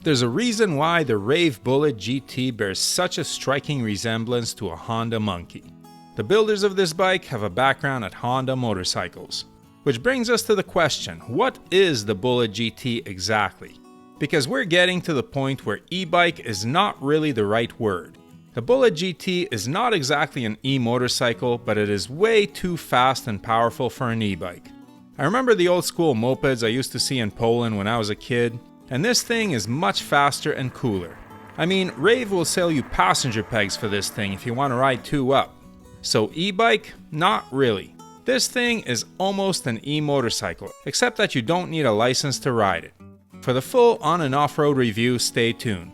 There's a reason why the Raev Bullet GT bears such a striking resemblance to a Honda Monkey. The builders of this bike have a background at Honda motorcycles. Which brings us to the question, what is the Bullet GT exactly? Because we're getting to the point where e-bike is not really the right word. The Bullet GT is not exactly an e-motorcycle, but it is way too fast and powerful for an e-bike. I remember the old school mopeds I used to see in Poland when I was a kid, and this thing is much faster and cooler. I mean, Raev will sell you passenger pegs for this thing if you want to ride two up. So e-bike? Not really. This thing is almost an e-motorcycle, except that you don't need a license to ride it. For the full on and off-road review, stay tuned.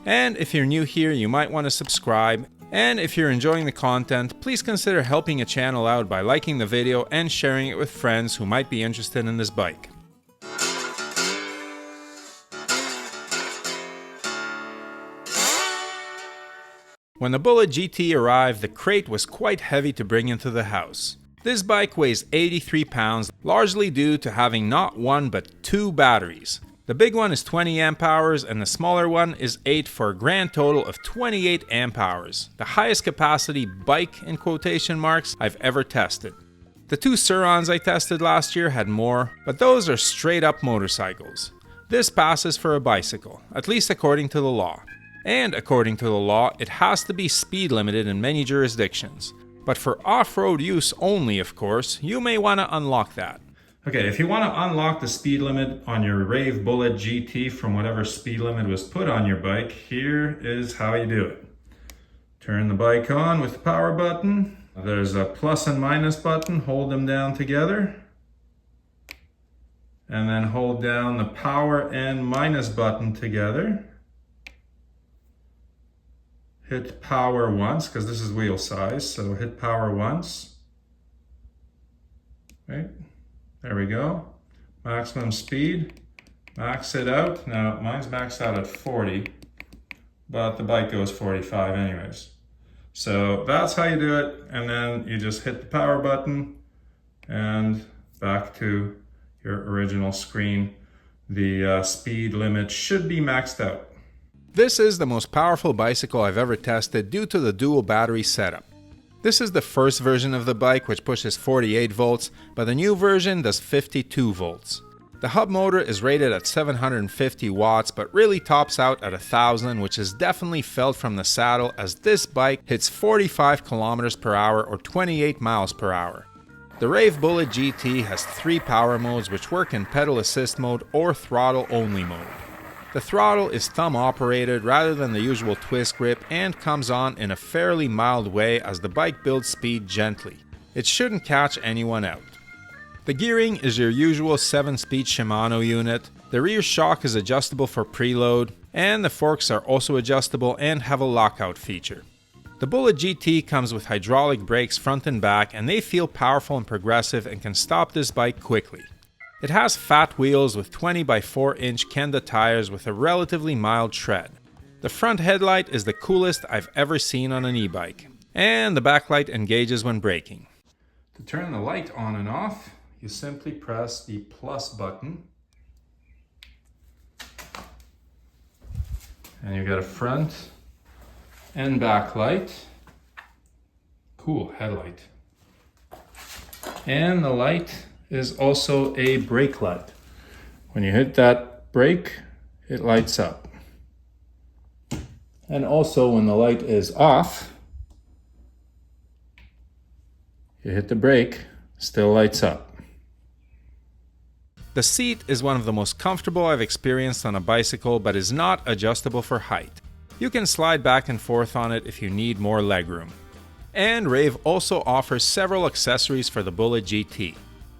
And if you're new here, you might want to subscribe. And if you're enjoying the content, please consider helping a channel out by liking the video and sharing it with friends who might be interested in this bike. When the Bullet GT arrived, the crate was quite heavy to bring into the house. This bike weighs 83 pounds, largely due to having not one but two batteries. The big one is 20 amp hours and the smaller one is 8 for a grand total of 28 amp hours, the highest capacity bike in quotation marks I've ever tested. The two Surons I tested last year had more, but those are straight up motorcycles. This passes for a bicycle, at least according to the law. And according to the law, it has to be speed limited in many jurisdictions. But for off-road use only, of course, you may want to unlock that. Okay, if you want to unlock the speed limit on your Raev Bullet GT from whatever speed limit was put on your bike, here is how you do it. Turn the bike on with the power button. There's a plus and minus button, hold them down together. And then hold down the power and minus button together. Hit power once, because this is wheel size, so hit power once. Right, there we go. Maximum speed, max it out. Now mine's maxed out at 40, but the bike goes 45 anyways. So that's how you do it, and then you just hit the power button and back to your original screen. The speed limit should be maxed out. This is the most powerful bicycle I've ever tested due to the dual battery setup. This is the first version of the bike, which pushes 48 volts, but the new version does 52 volts. The hub motor is rated at 750 watts, but really tops out at 1000, which is definitely felt from the saddle as this bike hits 45 kilometers per hour or 28 miles per hour. The Raev Bullet GT has 3 power modes which work in pedal assist mode or throttle only mode. The throttle is thumb operated rather than the usual twist grip and comes on in a fairly mild way as the bike builds speed gently. It shouldn't catch anyone out. The gearing is your usual 7-speed Shimano unit, the rear shock is adjustable for preload, and the forks are also adjustable and have a lockout feature. The Bullet GT comes with hydraulic brakes front and back, and they feel powerful and progressive and can stop this bike quickly. It has fat wheels with 20 by 4 inch Kenda tires with a relatively mild tread. The front headlight is the coolest I've ever seen on an e-bike, and the backlight engages when braking. To turn the light on and off, you simply press the plus button, and you got a front and back light. Cool headlight. And the light is also a brake light. When you hit that brake, it lights up. And also when the light is off, you hit the brake, still lights up. The seat is one of the most comfortable I've experienced on a bicycle, but is not adjustable for height. You can slide back and forth on it if you need more legroom. And Raev also offers several accessories for the Bullet GT.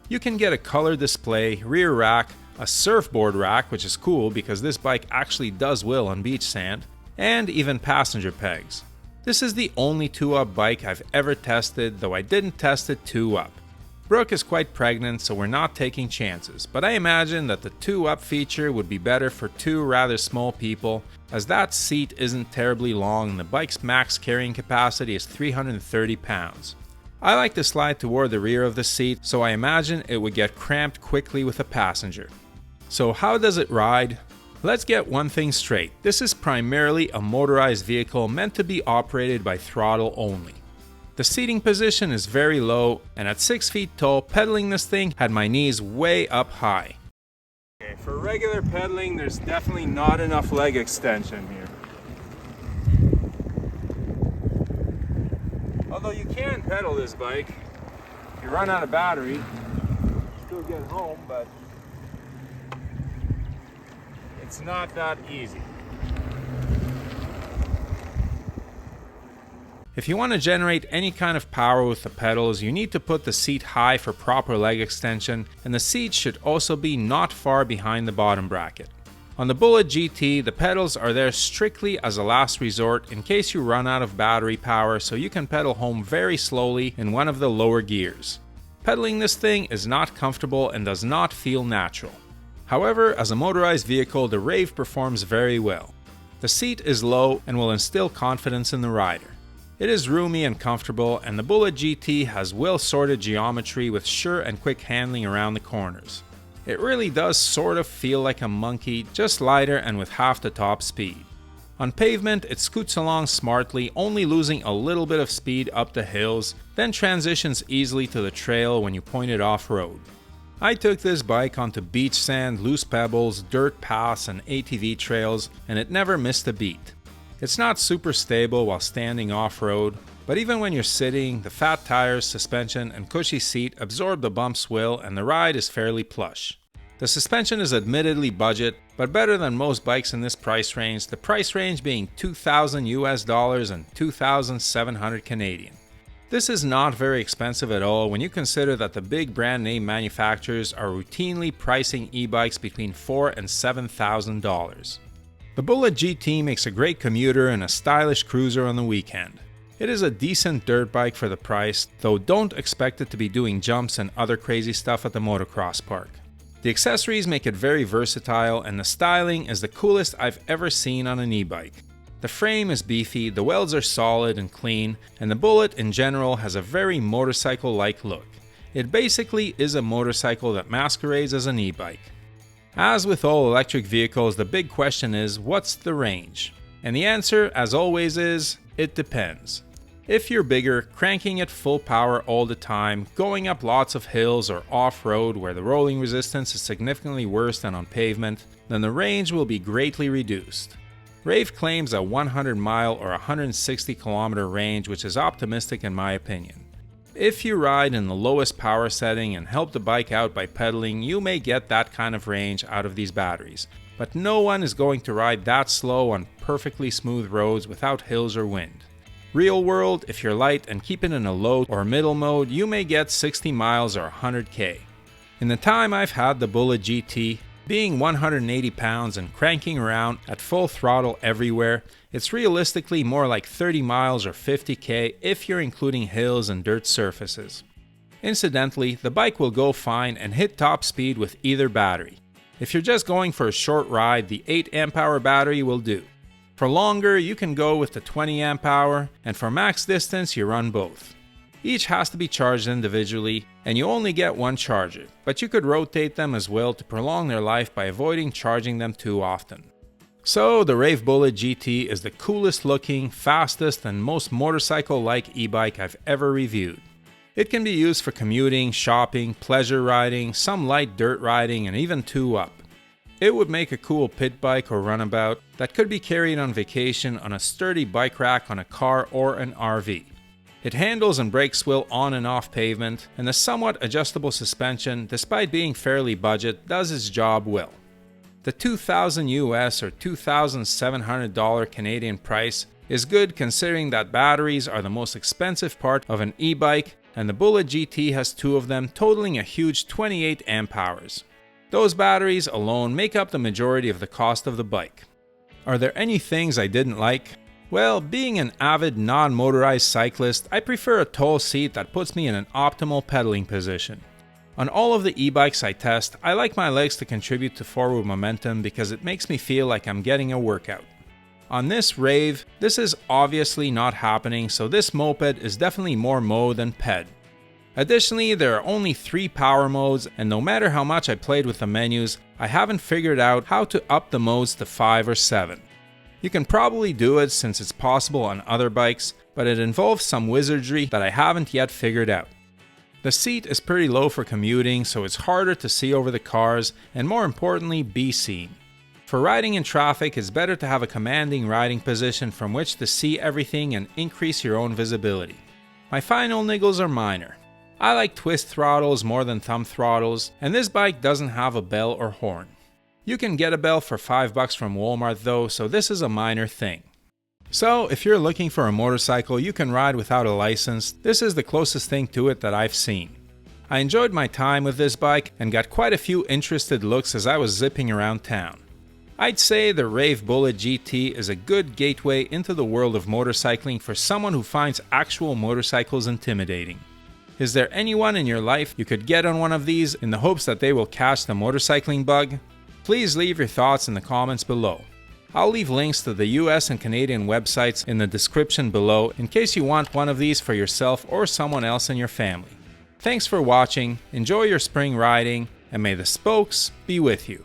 You can get a color display, rear rack, a surfboard rack, which is cool because this bike actually does well on beach sand, and even passenger pegs. This is the only 2-up bike I've ever tested, though I didn't test it 2-up. Brooke is quite pregnant, so we're not taking chances, but I imagine that the 2-up feature would be better for 2 rather small people, as that seat isn't terribly long and the bike's max carrying capacity is 330 pounds. I like to slide toward the rear of the seat, so I imagine it would get cramped quickly with a passenger. So how does it ride? Let's get one thing straight. This is primarily a motorized vehicle meant to be operated by throttle only. The seating position is very low, and at 6 feet tall, pedaling this thing had my knees way up high. Okay, for regular pedaling, there's definitely not enough leg extension here. Although you can pedal this bike, if you run out of battery, still get home, but it's not that easy. If you want to generate any kind of power with the pedals, you need to put the seat high for proper leg extension, and the seat should also be not far behind the bottom bracket. On the Bullet GT, the pedals are there strictly as a last resort in case you run out of battery power, so you can pedal home very slowly in one of the lower gears. Pedaling this thing is not comfortable and does not feel natural. However, as a motorized vehicle, the Raev performs very well. The seat is low and will instill confidence in the rider. It is roomy and comfortable, and the Bullet GT has well-sorted geometry with sure and quick handling around the corners. It really does sort of feel like a monkey, just lighter and with half the top speed. On pavement, it scoots along smartly, only losing a little bit of speed up the hills, then transitions easily to the trail when you point it off-road. I took this bike onto beach sand, loose pebbles, dirt paths, and ATV trails, and it never missed a beat. It's not super stable while standing off-road, but even when you're sitting, the fat tires, suspension, and cushy seat absorb the bump's will, and the ride is fairly plush. The suspension is admittedly budget, but better than most bikes in this price range, the price range being $2,000 US and 2,700 Canadian. This is not very expensive at all when you consider that the big brand name manufacturers are routinely pricing e-bikes between $4,000 and $7,000. The Bullet GT makes a great commuter and a stylish cruiser on the weekend. It is a decent dirt bike for the price, though don't expect it to be doing jumps and other crazy stuff at the motocross park. The accessories make it very versatile, and the styling is the coolest I've ever seen on an e-bike. The frame is beefy, the welds are solid and clean, and the Bullet in general has a very motorcycle-like look. It basically is a motorcycle that masquerades as an e-bike. As with all electric vehicles, the big question is, what's the range? And the answer, as always, is, it depends. If you're bigger, cranking at full power all the time, going up lots of hills or off-road where the rolling resistance is significantly worse than on pavement, then the range will be greatly reduced. Raev claims a 100-mile or 160-kilometer range, which is optimistic in my opinion. If you ride in the lowest power setting and help the bike out by pedaling, you may get that kind of range out of these batteries. But no one is going to ride that slow on perfectly smooth roads without hills or wind. Real world, if you're light and keep it in a low or middle mode, you may get 60 miles or 100k. In the time I've had the Bullet GT, being 180 pounds and cranking around at full throttle everywhere, it's realistically more like 30 miles or 50k if you're including hills and dirt surfaces. Incidentally, the bike will go fine and hit top speed with either battery. If you're just going for a short ride, the 8 amp hour battery will do. For longer, you can go with the 20 amp hour, and for max distance, you run both. Each has to be charged individually, and you only get one charger, but you could rotate them as well to prolong their life by avoiding charging them too often. So the Raev Bullet GT is the coolest looking, fastest, and most motorcycle-like e-bike I've ever reviewed. It can be used for commuting, shopping, pleasure riding, some light dirt riding, and even 2-up. It would make a cool pit bike or runabout that could be carried on vacation on a sturdy bike rack on a car or an RV. It handles and brakes well on and off pavement, and the somewhat adjustable suspension, despite being fairly budget, does its job well. The $2,000 US or $2,700 Canadian price is good considering that batteries are the most expensive part of an e-bike, and the Bullet GT has 2 of them, totaling a huge 28 amp hours. Those batteries alone make up the majority of the cost of the bike. Are there any things I didn't like? Well, being an avid non-motorized cyclist, I prefer a tall seat that puts me in an optimal pedaling position. On all of the e-bikes I test, I like my legs to contribute to forward momentum because it makes me feel like I'm getting a workout. On this Raev, this is obviously not happening, so this moped is definitely more mo than ped. Additionally, there are only 3 power modes, and no matter how much I played with the menus, I haven't figured out how to up the modes to 5 or 7. You can probably do it since it's possible on other bikes, but it involves some wizardry that I haven't yet figured out. The seat is pretty low for commuting, so it's harder to see over the cars and, more importantly, be seen. For riding in traffic, it's better to have a commanding riding position from which to see everything and increase your own visibility. My final niggles are minor. I like twist throttles more than thumb throttles, and this bike doesn't have a bell or horn. You can get a bell for $5 from Walmart though, so this is a minor thing. So, if you're looking for a motorcycle you can ride without a license, this is the closest thing to it that I've seen. I enjoyed my time with this bike and got quite a few interested looks as I was zipping around town. I'd say the Raev Bullet GT is a good gateway into the world of motorcycling for someone who finds actual motorcycles intimidating. Is there anyone in your life you could get on one of these in the hopes that they will catch the motorcycling bug? Please leave your thoughts in the comments below. I'll leave links to the US and Canadian websites in the description below in case you want one of these for yourself or someone else in your family. Thanks for watching, enjoy your spring riding, and may the spokes be with you.